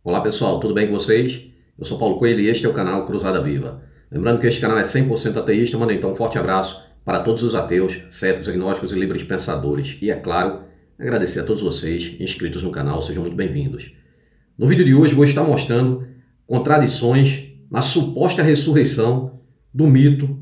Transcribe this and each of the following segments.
Olá pessoal, tudo bem com vocês? Eu sou Paulo Coelho e este é o canal Cruzada Viva. Lembrando que este canal é 100% ateísta, manda então um forte abraço para todos os ateus, céticos, agnósticos e livres pensadores. E é claro, agradecer a todos vocês inscritos no canal, sejam muito bem-vindos. No vídeo de hoje vou estar mostrando contradições na suposta ressurreição do mito,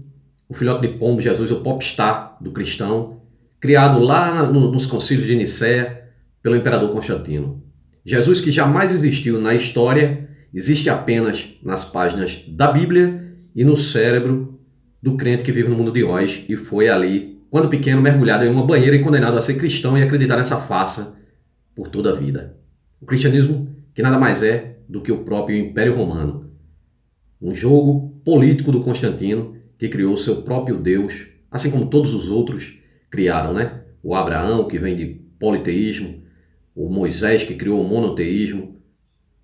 o filhote de pombo, Jesus, o popstar do cristão, criado lá nos concílios de Nicéia pelo imperador Constantino. Jesus, que jamais existiu na história, existe apenas nas páginas da Bíblia e no cérebro do crente que vive no mundo de Oz e foi ali, quando pequeno, mergulhado em uma banheira e condenado a ser cristão e acreditar nessa farsa por toda a vida. O cristianismo, que nada mais é do que o próprio Império Romano, um jogo político do Constantino que criou seu próprio Deus, assim como todos os outros criaram, né? O Abraão, que vem de politeísmo, o Moisés, que criou o monoteísmo,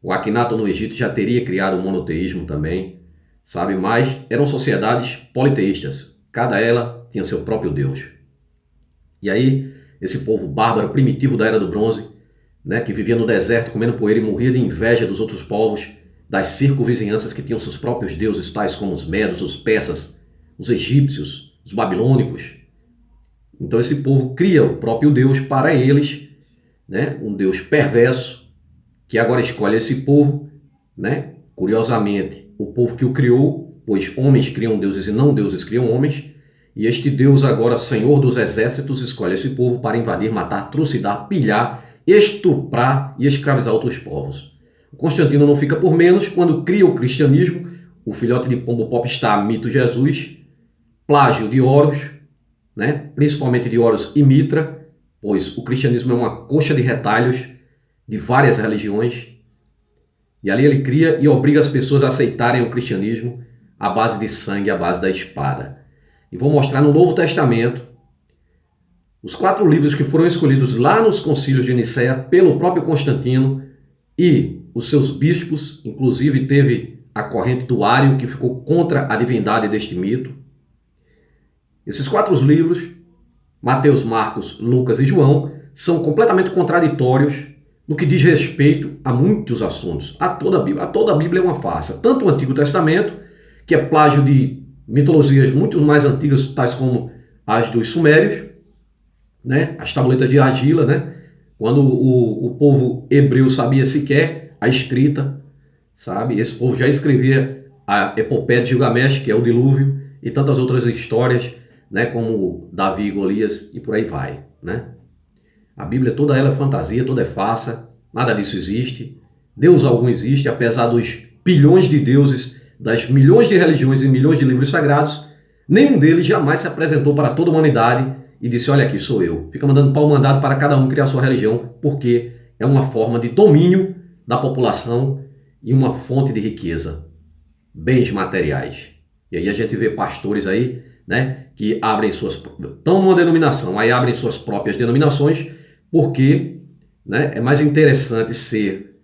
o Akhenaton no Egito já teria criado o monoteísmo também, sabe? Mas eram sociedades politeístas, cada ela tinha seu próprio Deus. E aí, esse povo bárbaro, primitivo da Era do Bronze, né, que vivia no deserto comendo poeira e morria de inveja dos outros povos, das circunvizinhanças que tinham seus próprios deuses, tais como os medos, os persas, os egípcios, os babilônicos. Então esse povo cria o próprio Deus para eles, né? Um Deus perverso, que agora escolhe esse povo, né? Curiosamente, o povo que o criou, pois homens criam deuses e não deuses criam homens, e este Deus agora, Senhor dos Exércitos, escolhe esse povo para invadir, matar, trucidar, pilhar, estuprar e escravizar outros povos. O Constantino não fica por menos quando cria o cristianismo, o filhote de pombo popstar, mito Jesus, plágio de Horus, né? Principalmente de Horus e Mitra, pois o cristianismo é uma coxa de retalhos de várias religiões, e ali ele cria e obriga as pessoas a aceitarem o cristianismo à base de sangue, à base da espada. E vou mostrar no Novo Testamento os 4 livros que foram escolhidos lá nos concílios de Nicéia pelo próprio Constantino e os seus bispos, inclusive teve a corrente do Ário, que ficou contra a divindade deste mito. Esses 4 livros, Mateus, Marcos, Lucas e João, são completamente contraditórios no que diz respeito a muitos assuntos. A toda a Bíblia é uma farsa. Tanto o Antigo Testamento, que é plágio de mitologias muito mais antigas, tais como as dos Sumérios, né? As tabuletas de argila, né? Quando o povo hebreu sabia sequer a escrita, sabe? Esse povo já escrevia a epopeia de Gilgamesh, que é o dilúvio, e tantas outras histórias, né, como Davi e Golias, e por aí vai, né? A Bíblia toda ela é fantasia, toda é farsa, nada disso existe. Deus algum existe, apesar dos bilhões de deuses, das milhões de religiões e milhões de livros sagrados, nenhum deles jamais se apresentou para toda a humanidade e disse, olha aqui, sou eu. Fica mandando pau mandado para cada um criar sua religião, porque é uma forma de domínio da população e uma fonte de riqueza, bens materiais. E aí a gente vê pastores aí, né, que abrem suas, estão numa denominação, aí abrem suas próprias denominações, porque, né, é mais interessante ser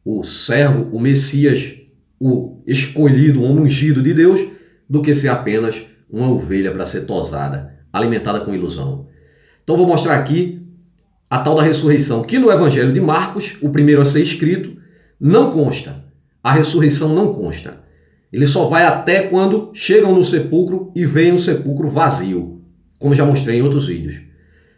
o servo, o Messias, o escolhido, o ungido de Deus, do que ser apenas uma ovelha para ser tosada, alimentada com ilusão. Então vou mostrar aqui a tal da ressurreição, que no Evangelho de Marcos, o primeiro a ser escrito, não consta. A ressurreição não consta. Ele só vai até quando chegam no sepulcro e veem o sepulcro vazio, como já mostrei em outros vídeos.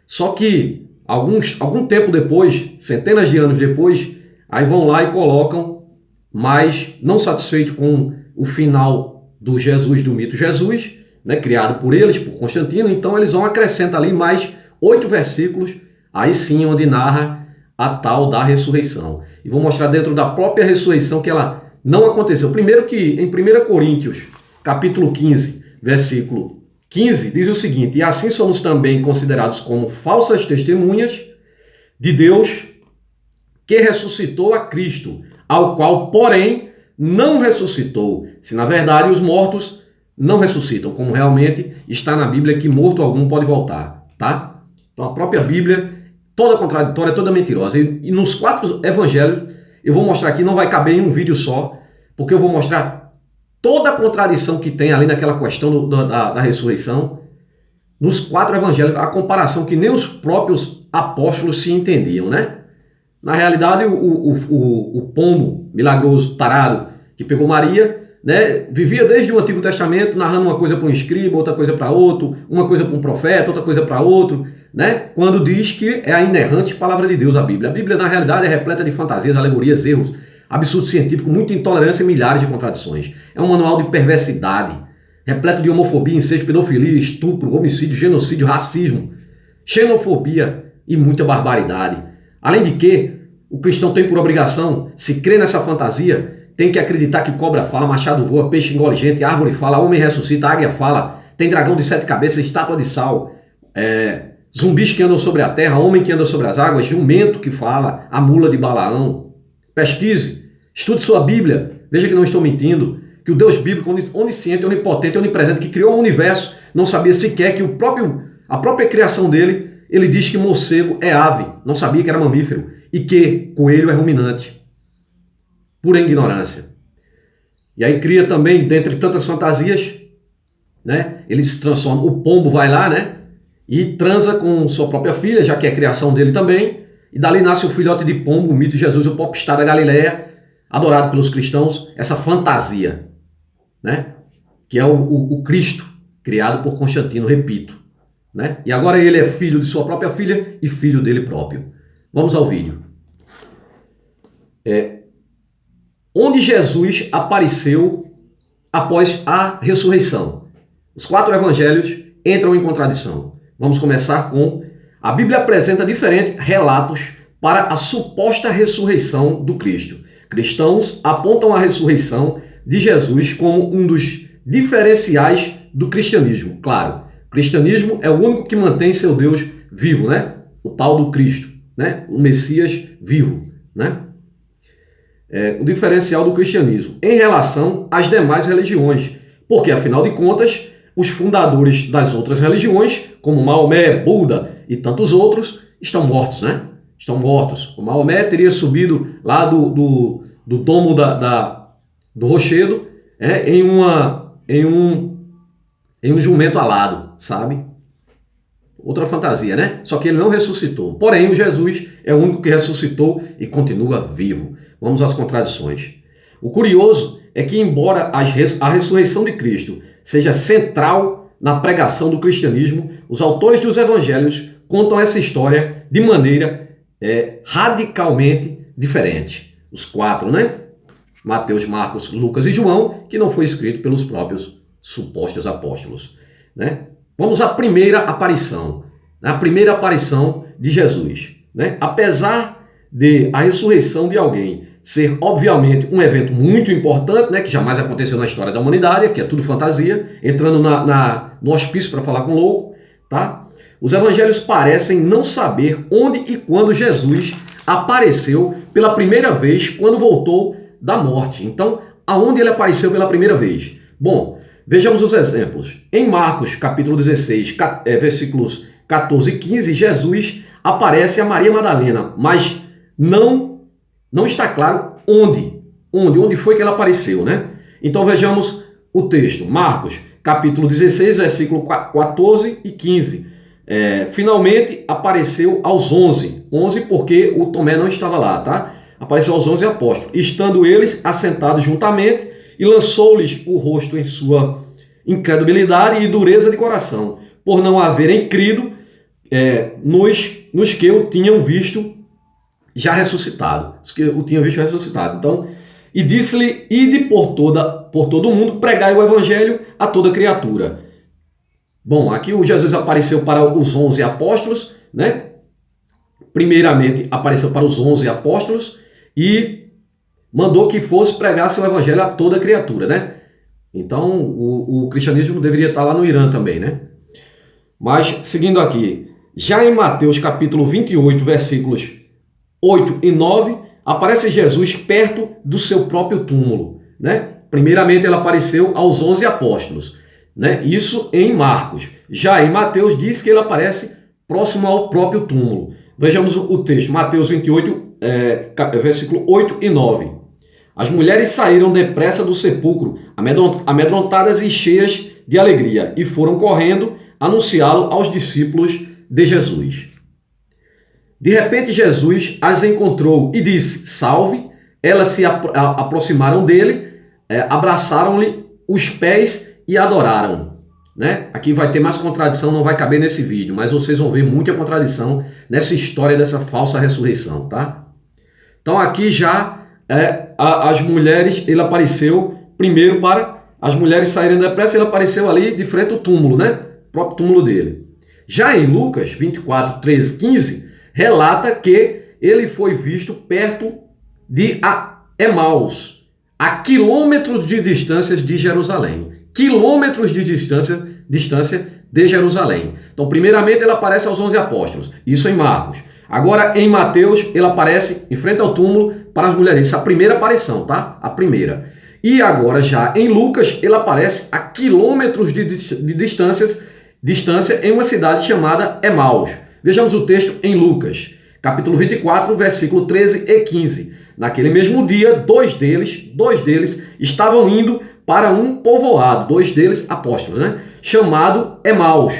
Só que algum tempo depois, centenas de anos depois, aí vão lá e colocam, mas não satisfeito com o final do Jesus, do mito Jesus, né, criado por eles, por Constantino, então eles vão acrescentar ali mais 8 versículos, aí sim onde narra a tal da ressurreição. E vou mostrar dentro da própria ressurreição que ela não aconteceu. Primeiro que em 1 Coríntios, capítulo 15, versículo 15, diz o seguinte, e assim somos também considerados como falsas testemunhas de Deus, que ressuscitou a Cristo, ao qual, porém, não ressuscitou, se na verdade os mortos não ressuscitam, como realmente está na Bíblia que morto algum pode voltar, tá? Então a própria Bíblia, toda contraditória, toda mentirosa. E nos 4 evangelhos, eu vou mostrar aqui, não vai caber em um vídeo só, porque eu vou mostrar toda a contradição que tem ali naquela questão da ressurreição, nos 4 evangelhos, a comparação que nem os próprios apóstolos se entendiam, né? Na realidade, o pombo milagroso, tarado, que pegou Maria, né, vivia desde o Antigo Testamento narrando uma coisa para um escriba, outra coisa para outro, uma coisa para um profeta, outra coisa para outro, né, quando diz que é a inerrante palavra de Deus, a Bíblia. A Bíblia, na realidade, é repleta de fantasias, alegorias, erros, absurdo científico, muita intolerância e milhares de contradições. É um manual de perversidade, repleto de homofobia, incesto, pedofilia, estupro, homicídio, genocídio, racismo, xenofobia e muita barbaridade. Além de que, o cristão tem por obrigação, se crê nessa fantasia, tem que acreditar que cobra fala, machado voa, peixe engole gente, árvore fala, homem ressuscita, águia fala, tem dragão de 7 cabeças, estátua de sal, zumbis que andam sobre a terra, homem que anda sobre as águas, jumento que fala, a mula de Balaão. Pesquise, estude sua Bíblia, veja que não estou mentindo, que o Deus bíblico, onisciente, onipotente, onipresente, que criou o universo, não sabia sequer que a própria criação dele, ele diz que morcego é ave, não sabia que era mamífero, e que coelho é ruminante. Pura ignorância. E aí cria também, dentre tantas fantasias, né, ele se transforma, o pombo vai lá, né, e transa com sua própria filha, já que é criação dele também, e dali nasce o filhote de pombo, o mito de Jesus, o popstar da Galileia, adorado pelos cristãos, essa fantasia, né, que é o Cristo, criado por Constantino, repito, né, e agora ele é filho de sua própria filha e filho dele próprio. Vamos ao vídeo. Onde Jesus apareceu após a ressurreição. Os 4 evangelhos entram em contradição. Vamos começar com... A Bíblia apresenta diferentes relatos para a suposta ressurreição do Cristo. Cristãos apontam a ressurreição de Jesus como um dos diferenciais do cristianismo. Claro, o cristianismo é o único que mantém seu Deus vivo, né? O tal do Cristo, né? O Messias vivo, né? O diferencial do cristianismo em relação às demais religiões, porque, afinal de contas, os fundadores das outras religiões, como Maomé, Buda e tantos outros, estão mortos, né? Estão mortos. O Maomé teria subido lá do domo do rochedo em um jumento alado, sabe? Outra fantasia, né? Só que ele não ressuscitou. Porém, o Jesus é o único que ressuscitou e continua vivo. Vamos às contradições. O curioso é que, embora a ressurreição de Cristo seja central na pregação do cristianismo, os autores dos evangelhos contam essa história de maneira radicalmente diferente. Os 4, né? Mateus, Marcos, Lucas e João, que não foi escrito pelos próprios supostos apóstolos, né? Vamos à primeira aparição, a primeira aparição de Jesus, né? Apesar de a ressurreição de alguém ser, obviamente, um evento muito importante, né, que jamais aconteceu na história da humanidade, que é tudo fantasia, entrando no hospício para falar com o louco, tá? Os evangelhos parecem não saber onde e quando Jesus apareceu pela primeira vez, quando voltou da morte. Então, aonde ele apareceu pela primeira vez? Bom, vejamos os exemplos. Em Marcos, capítulo 16, versículos 14 e 15, Jesus aparece a Maria Madalena, mas não está claro onde foi que ela apareceu, né? Então vejamos o texto. Marcos, capítulo 16, versículo 14 e 15. Finalmente apareceu aos 11 porque o Tomé não estava lá, tá? Apareceu aos 11 apóstolos, estando eles assentados juntamente, e lançou-lhes o rosto em sua incredulidade e dureza de coração, por não haverem crido nos que o tinham visto já ressuscitado. Os que o tinham visto ressuscitado. Então, e disse-lhe: ide por todo o mundo, pregai o evangelho a toda criatura. Bom, aqui o Jesus apareceu para os 11 apóstolos, né? Primeiramente apareceu para os 11 apóstolos e mandou que fosse pregar seu evangelho a toda criatura, né? Então, o cristianismo deveria estar lá no Irã também, né? Mas, seguindo aqui, já em Mateus capítulo 28, versículos 8 e 9, aparece Jesus perto do seu próprio túmulo, né? Primeiramente ele apareceu aos 11 apóstolos, né? Isso em Marcos. Já em Mateus diz que ele aparece próximo ao próprio túmulo. Vejamos o texto, Mateus 28, versículo 8 e 9. As mulheres saíram depressa do sepulcro, amedrontadas e cheias de alegria, e foram correndo anunciá-lo aos discípulos de Jesus. De repente Jesus as encontrou e disse, salve. Elas se aproximaram dele, abraçaram-lhe os pés e adoraram. Né? Aqui vai ter mais contradição, não vai caber nesse vídeo, mas vocês vão ver muita contradição nessa história dessa falsa ressurreição, tá? Então aqui já as mulheres, ele apareceu primeiro para as mulheres saírem depressa, ele apareceu ali de frente ao túmulo, né? O próprio túmulo dele. Já em Lucas 24, 13, 15, relata que ele foi visto perto de Emaús, a quilômetros de distância de Jerusalém. Quilômetros de distância de Jerusalém. Então, primeiramente, ele aparece aos 11 apóstolos. Isso em Marcos. Agora, em Mateus, ele aparece em frente ao túmulo para as mulheres. Isso é a primeira aparição, tá? A primeira. E agora, já em Lucas, ele aparece a quilômetros de distância em uma cidade chamada Emaús. Vejamos o texto em Lucas, capítulo 24, versículo 13 e 15. Naquele mesmo dia, dois deles estavam indo para um povoado, dois deles apóstolos, né? Chamado Emaús,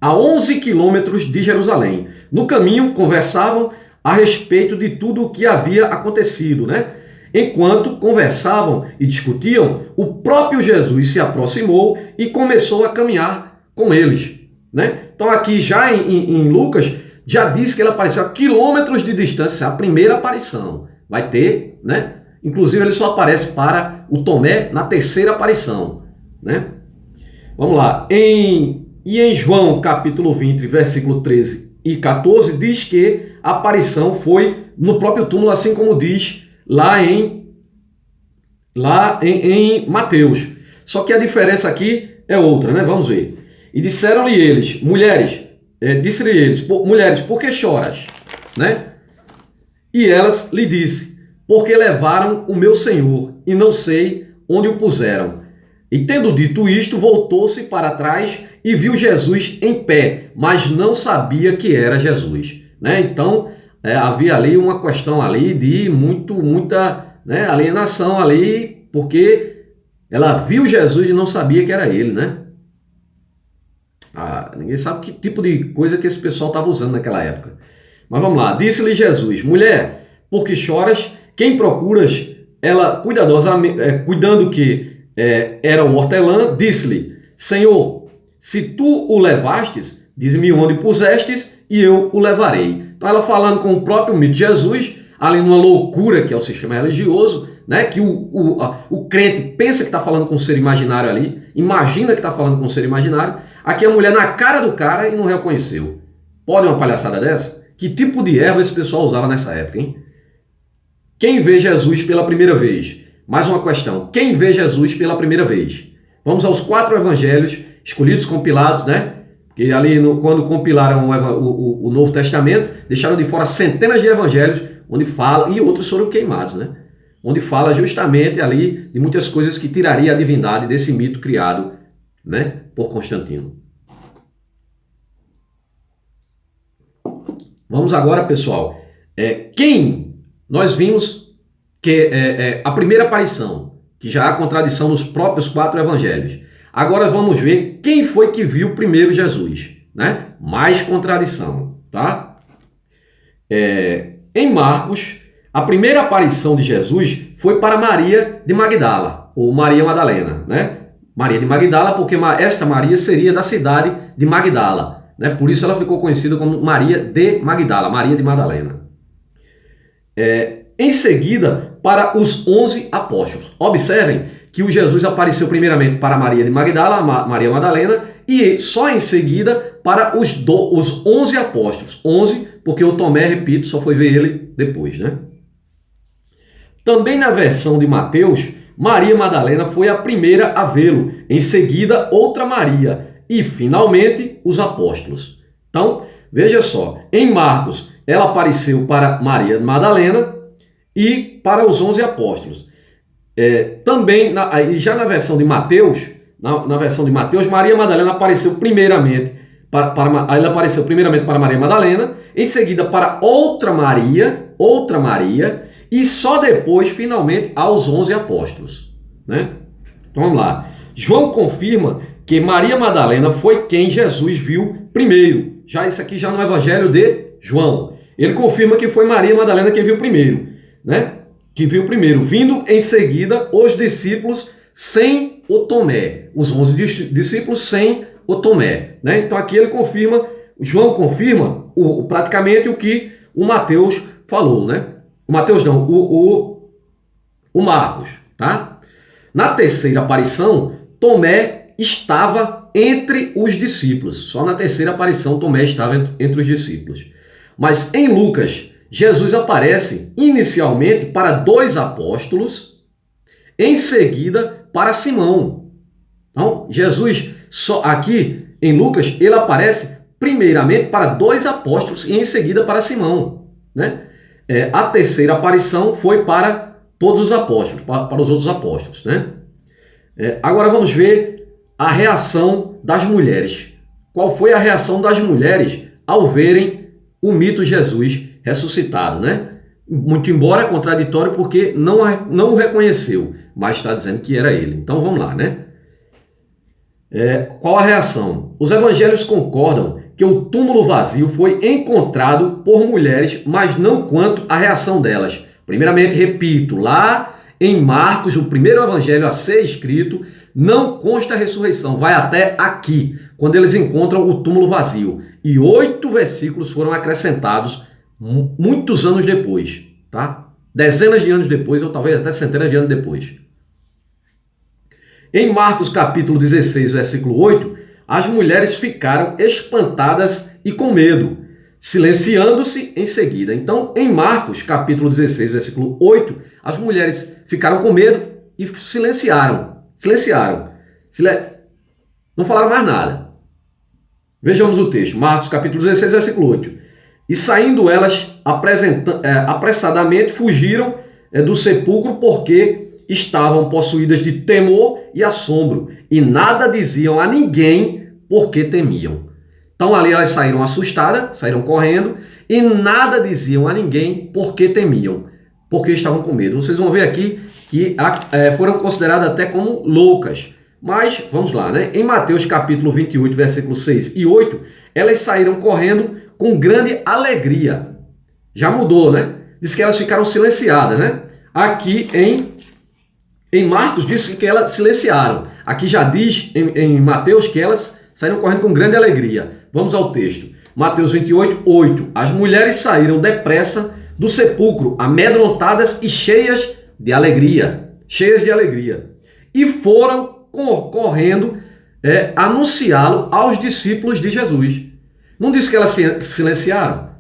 a 11 quilômetros de Jerusalém. No caminho, conversavam a respeito de tudo o que havia acontecido, né? Enquanto conversavam e discutiam, o próprio Jesus se aproximou e começou a caminhar com eles, né? Então aqui já em Lucas, já diz que ele apareceu a quilômetros de distância, a primeira aparição. Vai ter, né? Inclusive ele só aparece para o Tomé na terceira aparição, né? Vamos lá. E em João capítulo 20, versículo 13 e 14, diz que a aparição foi no próprio túmulo, assim como diz lá em Mateus. Só que a diferença aqui é outra, né? Vamos ver. E disseram-lhe eles, mulheres, mulheres, por que choras? Né? E elas lhe disse, porque levaram o meu Senhor e não sei onde o puseram. E tendo dito isto, voltou-se para trás e viu Jesus em pé, mas não sabia que era Jesus. Né? Então, havia ali uma questão ali de muita, né, alienação ali, porque ela viu Jesus e não sabia que era ele, né? Ninguém sabe que tipo de coisa que esse pessoal estava usando naquela época. Mas vamos lá. Disse-lhe Jesus, mulher, por que choras? Quem procuras? Ela, cuidadosamente, cuidando que era o hortelã, disse-lhe, Senhor, se tu o levastes, dize-me onde pusestes e eu o levarei. Então ela falando com o próprio mito de Jesus, ali numa loucura que é o sistema religioso, né, que o crente pensa que está falando com um ser imaginário ali, imagina que está falando com um ser imaginário, aqui a mulher na cara do cara e não reconheceu. Pode uma palhaçada dessa? Que tipo de erva esse pessoal usava nessa época, hein? Quem vê Jesus pela primeira vez? Mais uma questão. Quem vê Jesus pela primeira vez? Vamos aos 4 evangelhos escolhidos, compilados, né? Porque ali, quando compilaram o Novo Testamento, deixaram de fora centenas de evangelhos, onde fala, e outros foram queimados, né? Onde fala justamente ali de muitas coisas que tiraria a divindade desse mito criado, né, por Constantino. Vamos agora, pessoal, quem nós vimos que a primeira aparição, que já há contradição nos próprios 4 evangelhos. Agora vamos ver quem foi que viu primeiro Jesus, né? Mais contradição, tá? Em Marcos, a primeira aparição de Jesus foi para Maria de Magdala, ou Maria Madalena, né? Maria de Magdala, porque esta Maria seria da cidade de Magdala, né? Por isso ela ficou conhecida como Maria de Magdala, Maria de Madalena. Em seguida, para os 11 apóstolos. Observem que o Jesus apareceu primeiramente para Maria de Magdala, Maria Madalena, e só em seguida para os 11 apóstolos. 11, porque o Tomé, repito, só foi ver ele depois, né? Também na versão de Mateus, Maria Madalena foi a primeira a vê-lo, em seguida outra Maria e finalmente os apóstolos. Então, veja só, em Marcos ela apareceu para Maria Madalena e para os 11 apóstolos. Também, já na versão de Mateus, Maria Madalena apareceu primeiramente ela apareceu primeiramente para Maria Madalena, em seguida para outra Maria, e só depois, finalmente, aos 11 apóstolos. Né? Então vamos lá. João confirma que Maria Madalena foi quem Jesus viu primeiro. Já isso aqui já no Evangelho de João, ele confirma que foi Maria Madalena quem viu primeiro, né? Que viu primeiro, vindo em seguida os discípulos sem o Tomé, os 11 discípulos sem o Tomé, né? Então aqui ele confirma, João confirma praticamente o que o Mateus falou, né? O Mateus não, o Marcos, tá? Na terceira aparição, Tomé estava entre os discípulos. Só na terceira aparição Tomé estava entre os discípulos. Mas em Lucas, Jesus aparece inicialmente para 2 apóstolos, em seguida para Simão. Então, Jesus, só aqui em Lucas, ele aparece primeiramente para 2 apóstolos e em seguida para Simão, né? A terceira aparição foi para todos os apóstolos, para os outros apóstolos, né? Agora vamos ver a reação das mulheres. Qual foi a reação das mulheres ao verem o mito Jesus ressuscitado, né? Muito embora contraditório, porque não o reconheceu, mas está dizendo que era ele. Então vamos lá, né? Qual a reação? Os evangelhos concordam que o túmulo vazio foi encontrado por mulheres, mas não quanto à reação delas. Primeiramente, repito, lá em Marcos, o primeiro evangelho a ser escrito, não consta a ressurreição, vai até aqui, quando eles encontram o túmulo vazio. E 8 versículos foram acrescentados muitos anos depois, tá? Dezenas de anos depois, ou talvez até centenas de anos depois. Em Marcos capítulo 16, versículo 8, as mulheres ficaram espantadas e com medo, silenciando-se em seguida. Então, em Marcos capítulo 16, versículo 8, as mulheres ficaram com medo e silenciaram. Não falaram mais nada. Vejamos o texto, Marcos capítulo 16, versículo 8. E saindo elas apressadamente fugiram do sepulcro porque estavam possuídas de temor e assombro, e nada diziam a ninguém porque temiam. Então ali elas saíram assustadas, saíram correndo, e nada diziam a ninguém porque temiam, porque estavam com medo. Vocês vão ver aqui que foram consideradas até como loucas. Mas, vamos lá, né? Em Mateus capítulo 28, versículos 6 e 8, elas saíram correndo com grande alegria. Já mudou, né? Diz que elas ficaram silenciadas, né? Aqui em Marcos diz que elas silenciaram. Aqui já diz em Mateus que elas saíram correndo com grande alegria. Vamos ao texto. Mateus 28, 8. As mulheres saíram depressa do sepulcro, amedrontadas e cheias de alegria. E foram correndo anunciá-lo aos discípulos de Jesus. Não diz que elas silenciaram?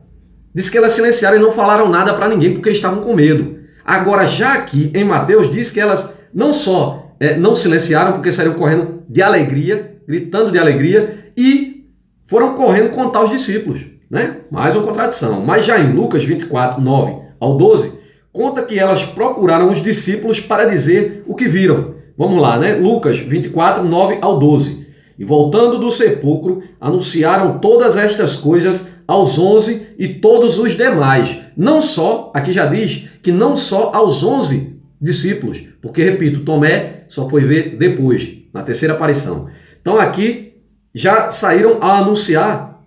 Diz que elas silenciaram e não falaram nada para ninguém porque estavam com medo. Agora, já aqui em Mateus, diz que elas não só não silenciaram porque saíram correndo de alegria, gritando de alegria, e foram correndo contar aos discípulos, né? Mais uma contradição. Mas já em Lucas 24, 9 ao 12, conta que elas procuraram os discípulos para dizer o que viram. Vamos lá, né? Lucas 24, 9 ao 12. E voltando do sepulcro, anunciaram todas estas coisas aos 11 e todos os demais. Não só, aqui já diz que não só aos 11 discípulos, porque, repito, Tomé só foi ver depois, na terceira aparição. Então aqui já saíram a anunciar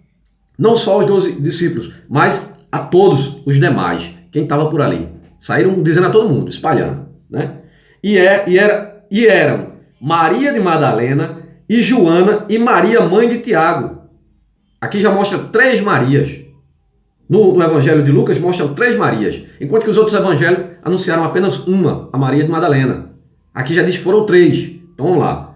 não só aos 12 discípulos, mas a todos os demais, quem estava por ali. Saíram dizendo a todo mundo, espalhando, né? E eram Maria de Madalena e Joana e Maria, mãe de Tiago. Aqui já mostra 3 Marias. No Evangelho de Lucas mostram 3 Marias, enquanto que os outros evangelhos anunciaram apenas uma, a Maria de Madalena. Aqui já diz que foram 3. Então vamos lá.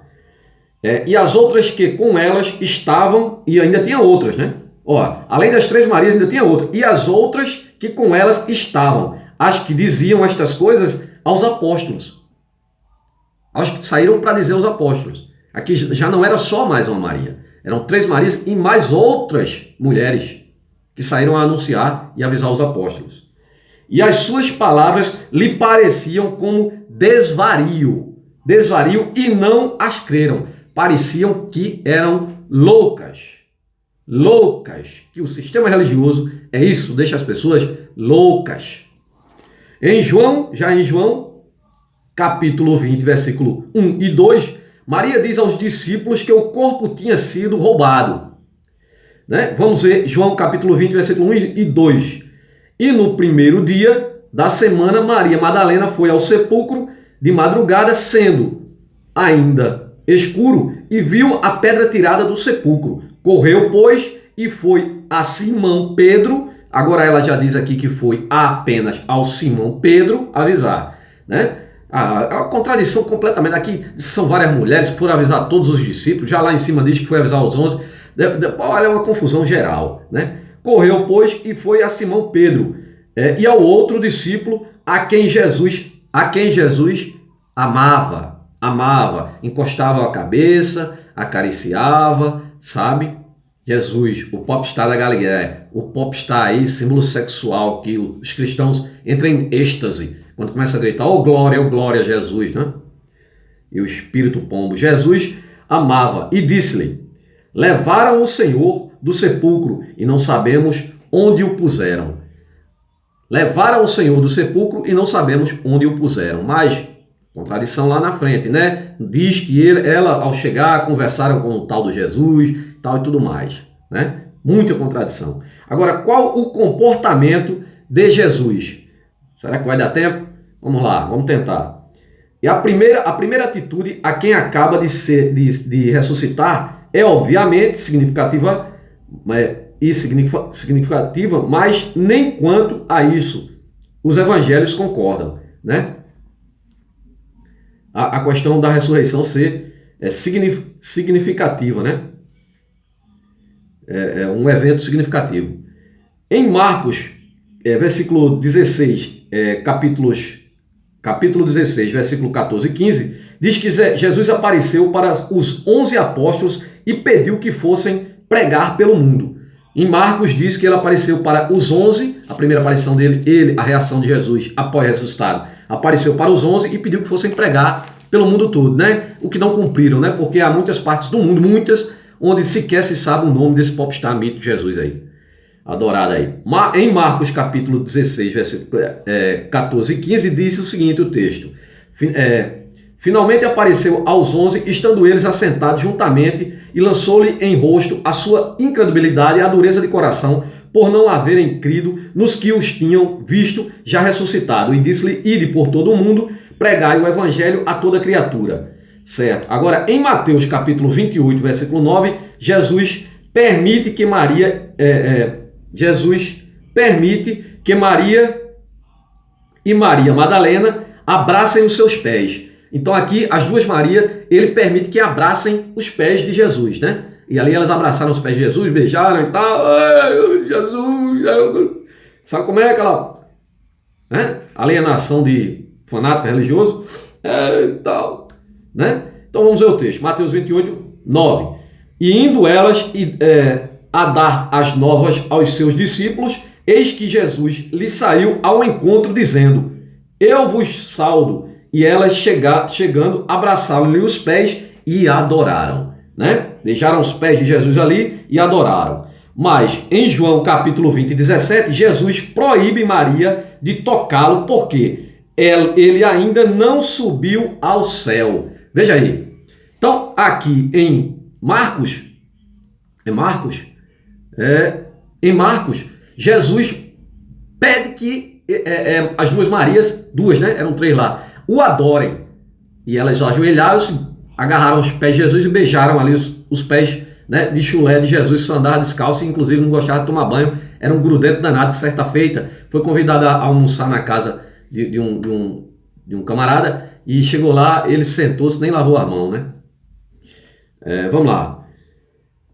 E as outras que com elas estavam, e ainda tinha outras, né? Ó, além das 3 Marias, ainda tinha outra. E as outras que com elas estavam, as que diziam estas coisas aos apóstolos. Aos que saíram para dizer aos apóstolos. Aqui já não era só mais uma Maria. Eram 3 Marias e mais outras mulheres que saíram a anunciar e avisar os apóstolos. E as suas palavras lhe pareciam como desvario. Desvario, e não as creram. Pareciam que eram loucas. Loucas. Que o sistema religioso é isso, deixa as pessoas loucas. Em João, capítulo 20, versículo 1 e 2, Maria diz aos discípulos que o corpo tinha sido roubado. né? Vamos ver João capítulo 20, versículo 1 e 2. E no primeiro dia da semana, Maria Madalena foi ao sepulcro de madrugada, sendo ainda escuro, e viu a pedra tirada do sepulcro. Correu, pois, e foi a Simão Pedro. Agora ela já diz aqui que foi apenas ao Simão Pedro avisar, né? A contradição completamente. Aqui são várias mulheres que foram avisar todos os discípulos. Já lá em cima diz que foi avisar os 11. Olha, é uma confusão geral, né? Correu, pois, e foi a Simão Pedro, e ao outro discípulo a quem Jesus amava, encostava a cabeça, acariciava, sabe? Jesus, o popstar da Galileia, o popstar aí, símbolo sexual, que os cristãos entram em êxtase quando começa a gritar, oh glória a Jesus, né? E o espírito pombo. Jesus amava e disse-lhe, levaram o Senhor do sepulcro e não sabemos onde o puseram. Levaram o Senhor do sepulcro e não sabemos onde o puseram. Mas, contradição lá na frente, né? Diz que ela, ao chegar, conversaram com o tal do Jesus, tal e tudo mais, né? Muita contradição. Agora, qual o comportamento de Jesus? Será que vai dar tempo? Vamos lá, vamos tentar. E a primeira atitude a quem acaba de ressuscitar é, obviamente, significativa, mas nem quanto a isso os evangelhos concordam, né? A questão da ressurreição ser significativa, né? É um evento significativo. Em Marcos, versículo 16, capítulo 16, versículo 14 e 15, diz que Jesus apareceu para os 11 apóstolos e pediu que fossem pregar pelo mundo. Em Marcos diz que ele apareceu para os 11, a primeira aparição dele, a reação de Jesus após ressuscitado, apareceu para os 11 e pediu que fossem pregar pelo mundo todo, né? O que não cumpriram, né? Porque há muitas partes do mundo, onde sequer se sabe o nome desse popstar mito de Jesus aí, adorado aí. Em Marcos capítulo 16, versículo 14 e 15, diz o seguinte, o texto. Finalmente apareceu aos 11, estando eles assentados juntamente, e lançou-lhe em rosto a sua incredulidade e a dureza de coração, por não haverem crido nos que os tinham visto já ressuscitado. E disse-lhe, ide por todo o mundo, pregai o evangelho a toda criatura. Certo? Agora, em Mateus capítulo 28, versículo 9, Jesus permite que Maria e Maria Madalena abracem os seus pés. Então aqui, as duas Marias, ele permite que abracem os pés de Jesus, né? E ali elas abraçaram os pés de Jesus, beijaram e tal. Jesus! Sabe como é aquela alienação de fanático religioso? E tal, né? Então vamos ver o texto. Mateus 28, 9. E indo elas a dar as novas aos seus discípulos, eis que Jesus lhe saiu ao encontro, dizendo, eu vos saudo. E elas chegando, abraçaram-lhe os pés e adoraram, né? Deixaram os pés de Jesus ali e adoraram. Mas em João capítulo 20, 17, Jesus proíbe Maria de tocá-lo, porque ele ainda não subiu ao céu. Veja aí. Então, aqui em Marcos, Jesus pede que as duas Marias, né? Eram três lá, o adorem. E elas ajoelharam-se, agarraram os pés de Jesus e beijaram ali os pés, né, de chulé de Jesus, que só andava descalço e inclusive não gostava de tomar banho. Era um grudento danado que certa feita foi convidado a almoçar na casa de um camarada e chegou lá, ele sentou-se, nem lavou a mão, né? Vamos lá.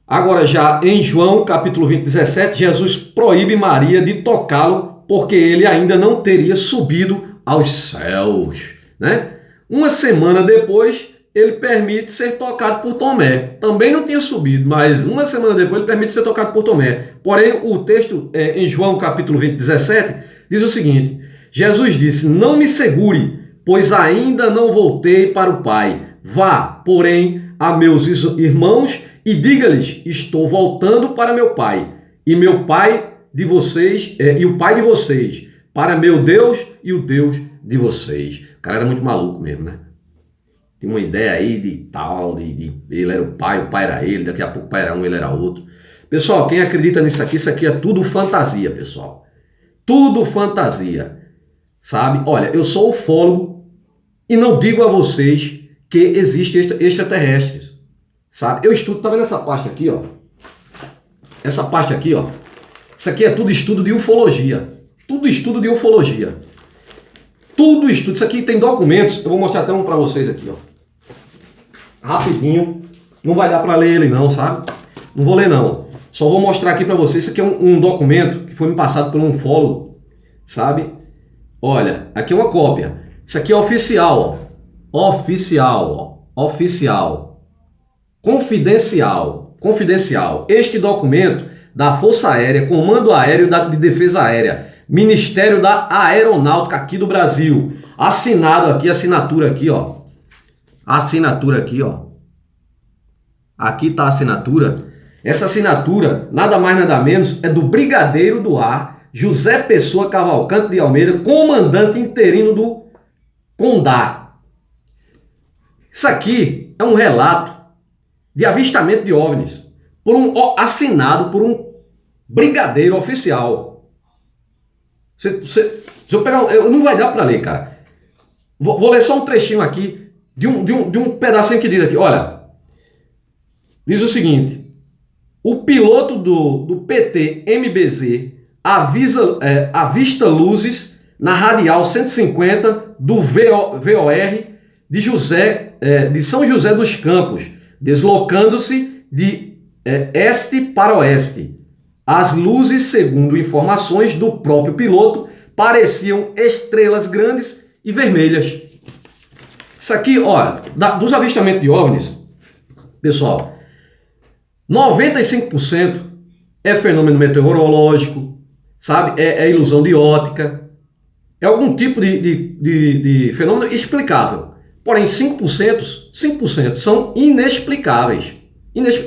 Agora já em João capítulo 20, 17, Jesus proíbe Maria de tocá-lo porque ele ainda não teria subido aos céus, né? Uma semana depois, ele permite ser tocado por Tomé. Também não tinha subido, mas uma semana depois ele permite ser tocado por Tomé. Porém, o texto em João capítulo 20, 17, diz o seguinte, Jesus disse, não me segure, pois ainda não voltei para o Pai. Vá, porém, a meus irmãos e diga-lhes, estou voltando para meu Pai, e meu Pai de vocês, e o Pai de vocês, para meu Deus e o Deus de vocês. O cara era muito maluco mesmo, né? Tinha uma ideia aí de tal, ele era o pai era ele, daqui a pouco o pai era um, ele era outro. Pessoal, quem acredita nisso aqui, isso aqui é tudo fantasia, pessoal. Tudo fantasia, sabe? Olha, eu sou ufólogo e não digo a vocês que existem extraterrestres, sabe? Eu estudo, tá vendo essa parte aqui, ó? Essa parte aqui, ó. Isso aqui é tudo estudo de ufologia. Tudo estudo de ufologia. Tudo estudo. Isso aqui tem documentos. Eu vou mostrar até um para vocês aqui, ó. Rapidinho. Não vai dar para ler ele não, sabe? Não vou ler não. Só vou mostrar aqui para vocês. Isso aqui é um documento que foi me passado por um ufólogo, sabe? Olha, aqui é uma cópia. Isso aqui é oficial, ó. Oficial, ó. Oficial. Confidencial. Confidencial. Este documento da Força Aérea, Comando Aéreo de Defesa Aérea, Ministério da Aeronáutica aqui do Brasil. Assinado aqui, assinatura aqui, ó. Assinatura aqui, ó. Aqui tá a assinatura. Essa assinatura, nada mais nada menos, é do Brigadeiro do Ar, José Pessoa Cavalcante de Almeida, comandante interino do Condá. Isso aqui é um relato de avistamento de OVNIs, assinado por um brigadeiro oficial. Se eu pegar, não vai dar para ler, cara. Vou ler só um trechinho aqui de um pedacinho que diz aqui. Olha, diz o seguinte: o piloto do PT MBZ avista luzes na radial 150 do VOR de São José dos Campos, deslocando-se de este para oeste. As luzes, segundo informações do próprio piloto, pareciam estrelas grandes e vermelhas. Isso aqui, olha, dos avistamentos de OVNIs, pessoal, 95% é fenômeno meteorológico, sabe? É ilusão de ótica, é algum tipo de fenômeno explicável. Porém, 5% são inexplicáveis.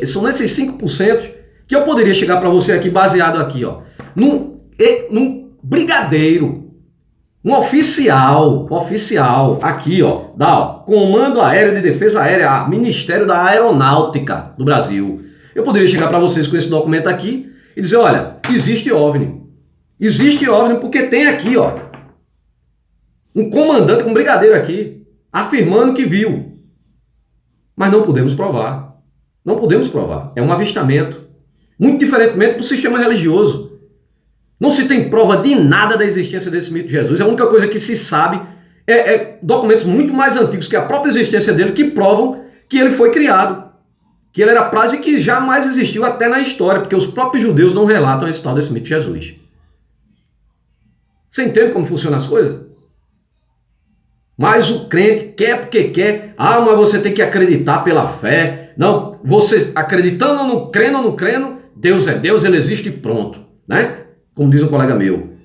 São nesses 5% que eu poderia chegar para você aqui, baseado aqui, ó, num brigadeiro, um oficial, aqui, ó, Comando Aéreo de Defesa Aérea, Ministério da Aeronáutica do Brasil. Eu poderia chegar para vocês com esse documento aqui e dizer, olha, existe OVNI. Existe OVNI porque tem aqui, ó, um comandante, um brigadeiro aqui, afirmando que viu. Mas não podemos provar. Não podemos provar. É um avistamento. Muito diferentemente do sistema religioso. Não se tem prova de nada da existência desse mito de Jesus. A única coisa que se sabe é documentos muito mais antigos que a própria existência dele que provam que ele foi criado. Que ele era prazo e que jamais existiu até na história, porque os próprios judeus não relatam esse tal desse mito de Jesus. Você entende como funcionam as coisas? Mas o crente quer porque quer. Ah, mas você tem que acreditar pela fé. Não, você acreditando ou não crendo, Deus é Deus, ele existe e pronto, né? Como diz um colega meu.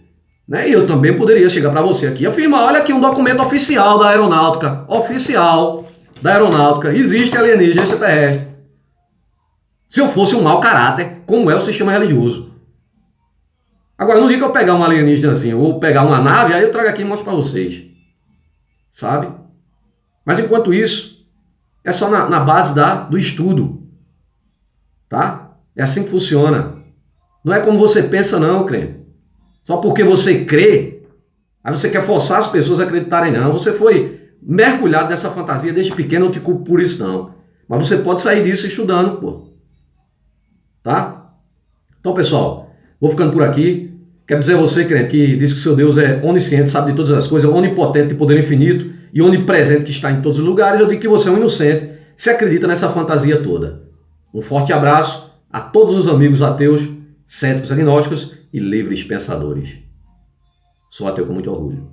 Né? E eu também poderia chegar para você aqui e afirmar, olha aqui um documento oficial da aeronáutica. Oficial da aeronáutica. Existe alienígena extraterrestre. Se eu fosse um mau caráter, como é o sistema religioso. Agora, no dia que eu pegar um alienígena assim, ou pegar uma nave, aí eu trago aqui e mostro para vocês. Sabe? Mas enquanto isso, é só na base do estudo. Tá? É assim que funciona. Não é como você pensa não, crente. Só porque você crê, aí você quer forçar as pessoas a acreditarem não. Você foi mergulhado nessa fantasia desde pequeno, não te culpo por isso não. Mas você pode sair disso estudando, pô. Tá? Então, pessoal, vou ficando por aqui. Quero dizer a você, crente, que diz que seu Deus é onisciente, sabe de todas as coisas, onipotente, de poder infinito e onipresente que está em todos os lugares. Eu digo que você é um inocente, se acredita nessa fantasia toda. Um forte abraço a todos os amigos ateus, céticos, agnósticos e livres pensadores. Sou ateu com muito orgulho.